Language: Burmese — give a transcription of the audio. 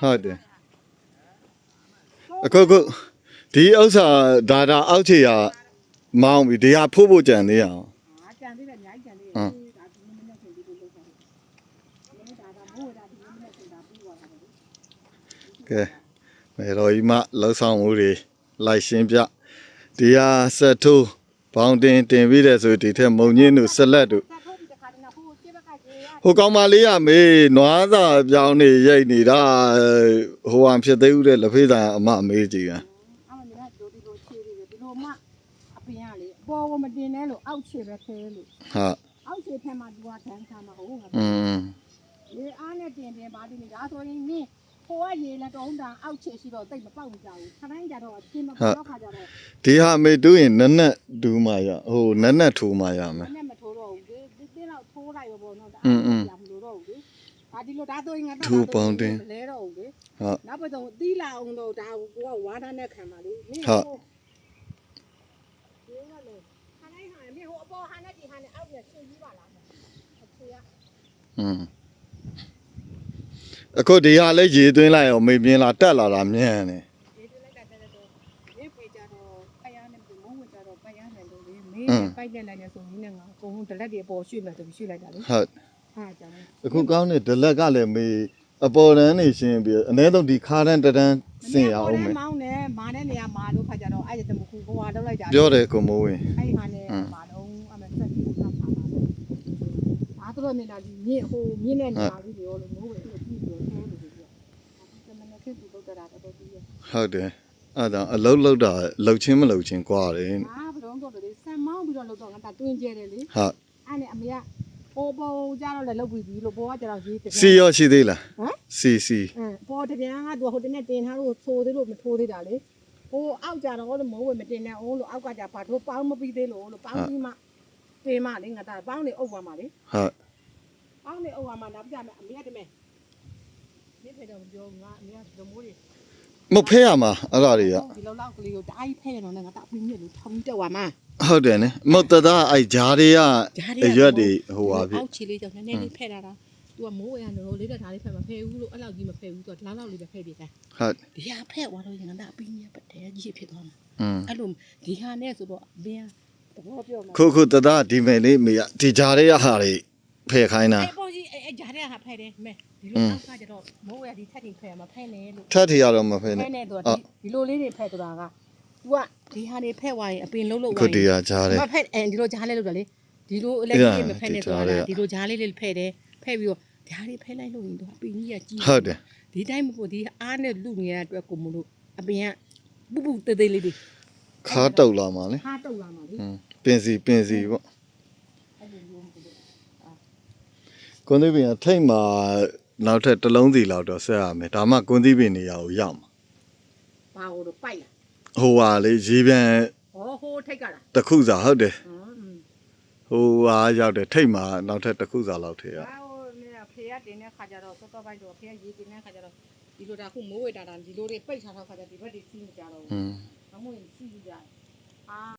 ဟုတ်တယ်အခုဒီဥစ္စာဒါအောက်ခြေရမောင်းပြီဒီဟာဖို့ဖို့ကြံသေးရအောင်ကြံသေးတယ်အများကြီးကြံသေးတယ်ဒါဒီမနေ့ကဒီလိုလုပ်တာဒါမိုးဒါဒီမနေ့ကဒါပြီးသွားတာပဲကဲမေတော်ကြီးမလှဆောင်မှုတွေလိုက်ရှင်းပြဒီဟာဆက်ထိုးဘောင်းတင်ပြီးတဲ့ဆိုဒီထက်မုံညင်းတို့ဆက်လက်တို့ဟိုကောင်မလေးကမေးနွားစာပြောင်းနေရိတ်နေတာဟိုဟာဖြစ်သေးဦးတဲ့လက်ဖေးဆိုင်အမမေးကြည့်အမကဒီလိုခြေတွေဒီလိုမှအပင်ရလေပေါ်ကမတင်နဲ့လို့အောက်ခြေပဲခဲလို့ဟာအောက်ခြေဖက်မှာသူကထမ်းထားမှာဟုတ်ငါရေအားနဲ့တင်ပါတင်ဒါဆိုရင်နင်းဟိုကရေလည်းတုံးတာအောက်ခြေရှိတော့တိတ်မပေါက်ကြဘူးခတိုင်းကြတော့အချင်းမပေါက်ခါကြတော့ဒီဟာမေတူးရင်နက်ဒူးမှရဟိုနက်ထိုးမှရမယ်နက်မထိုးတော့ဘူးဒီတင်းတော့ထိုးလိုက်ပေါ့နော်ဒါမလို့တော့ဘူးဒါဒီလိုဒါဆိုရင်ငါတော့လဲတော့ဘူးလေဟုတ်နောက်ပတ်တော့တီးလာအောင်တော့ဒါကိုကဝါဒနဲ့ခံပါလေနင်းဟုတ်ဒီကလေခတိုင်းဟာမြေဟိုအပေါ်ဟာနဲ့ဒီဟာနဲ့အောက်ပြဆွေးကြီးပါလားအခြေရအခုဒီဟာလေးရေသွင်းလိုက်အောင်မေးပြင်းလာတက်လာတာမြန်းနေရေသွင်းလိုက်တာတက်တော့ရေဖေးကြတော့ဖယားနဲ့မုံဝင်ကြတော့ဖယားနဲ့လို့လေမင်းပိုက်တက်လိုက်နေဆိုရင်းနဲ့ငါအကုန်လုံးဒလက်တွေအပေါ်ရွှေ့မယ်ဆိုပြီးရွှေ့လိုက်တာလေဟုတ်ဟာကြောင်အခုကောင်းတဲ့ဒလက်ကလည်းမေးအပေါ်တန်းနေရှင်းပြီးအနည်းဆုံးဒီခါတန်းတန်းစင်ရအောင်မယ်မောင်းနေမာတဲ့နေရာမာလို့ခါကြတော့အဲ့ဒါတမခုဟိုဟာလောက်လိုက်တာပြောတယ်ကိုမိုးဝင်အဲ့ဟာနဲ့မာတော့အမေဆက်ပြီးတော့ထားတာဒါတော့မြင်တာဒီမြင့်ဟိုမြင့်တဲ့နေရာကြီးတွေရောလို့မိုးဝင်ပြီးပြီးတော့ထိုးလို့ပြောတမန်နဲ့ခေတ်သူလောက်တာတော်ပြီးရဟုတ်တယ်အဲ့ဒါအလုံးလောက်တာလှုပ်ချင်းမလှုပ်ချင်းကွာတယ်ဟာဘယ်တော့တော့လေဆန်မောင်းပြီးတော့လောက်တော့ငါတာတွင်းကျဲတယ်လေဟုတ်အဲ့နဲ့အမေကပေါ်ကြတော့လည်းလောက်ပြီးပြီလို့ပေါ်ကကြတော့ရေးတယ်စီရောရှိသေးလားဟမ်စီပေါ်တပြန်ကသူဟိုတနေ့တင်ထားလို့သိုးသေးလို့မထိုးသေးတာလေဟိုအောက်ကြတော့လို့မဟုတ်ဝင်မတင်နဲ့အောင်လို့အောက်ကကြဘာထိုးပေါင်းမပြီးသေးလို့ပေါင်းပြီးမှတင်မှလေငါတာပေါင်းနေအုပ်သွားမှာလေဟုတ်ပေါင်းနေအုပ်သွားမှာနောက်ပြမယ်အမေကတမဲဒီဖေတော့ပြောငါအမေကဒမိုးတွေမဖဲရမှာအဲ့ဒါတွေကဒီလောက်လောက်ကလေးကိုတအားကြီးဖဲရတော့ငါတာအပြင်းမြစ်လို့ထောင်းတက်သွားမှာဟုတ်တယ်နော်မဟုတ်တအဲ့ဂျားတွေကရွက်တွေဟိုပါဖြစ်အောက်ချီလေးကြောင့်နည်းနည်းလေးဖဲတာသူကမိုးဝဲရနိုးလေးတက်ထားလေးဖဲမဖဲဘူးလို့အဲ့လောက်ကြီးမဖဲဘူးသူကလောက်လောက်လေးပဲဖဲပြတယ်ဟုတ်ဒီဟာဖဲသွားတော့ငါတာအပြင်းမြစ်ပတ်တယ်ကြီးဖြစ်သွားမှာအဲ့လိုဒီဟာနဲ့ဆိုတော့ဘင်းတော့ပြောမှာခုတဒီမယ်လေးမေဒီဂျားတွေကဟာတွေဖဲခိုင်းတာအဲ့ပေါ်ကြီးအဲ့ဂျားတွေကဟာဖဲတယ်မဲဒီလိုအောက်ကကျတော့မိုးဝဲဒီထက်ထိဖဲမဖဲနဲ့လို့ထက်ထရတော့မဖဲနဲ့ဖဲနဲ့တော့ဒီလိုလေးတွေဖဲဆိုတာကသူကဒီဟာတွေဖဲသွားရင်အပင်လုံးလုံးဝိုင်းခုဒီဟာဂျားတယ်မဖဲဒီလိုဂျားလဲလို့တော့လေဒီလိုအလက်ကြီးမဖဲနဲ့ဆိုတာဒီလိုဂျားလေးဖဲတယ်ဖဲပြီးတော့ဓာတ်တွေဖဲလိုက်လို့ရင်တော့အပင်ကြီးကကြီးဟုတ်တယ်ဒီတိုင်းမဖို့ဒီအားနဲ့လူငယ်အတွက်ကိုမလို့အပင်ကပူတေးသေးလေးတွေခါတုတ်လာမှာလေခါတုတ်လာမှာလေပင်စီပေါ့အဲ့လိုမျိုးကွန်သီးပင်ထိတ်မှာနောက်ထပ်တစ်လုံးစီလောက်တော့ဆက်ရမယ်ဒါမှကွန်သီးပင်နေရာကိုရောက်မှာဘာလို့တော့ပိုက်လာဟိုဟာလေရေပြန်ဟိုထိတ်ကလားတခုစာဟုတ်တယ်ဟိုဟာရောက်တယ်ထိတ်မှာနောက်ထပ်တခုစာလောက်ထဲရဖေးရတင်တဲ့ခါကျတော့စောစောပိုင်းတော့ဖေးရေတင်တဲ့ခါကျတော့ဒီလိုဒါခုမိုးဝေတာဒီလိုတွေပိတ်ထားတော့ခါကျဒီဘက်တွေစီးမကြတော့ဘူးအမွေစီးကြတယ်အာ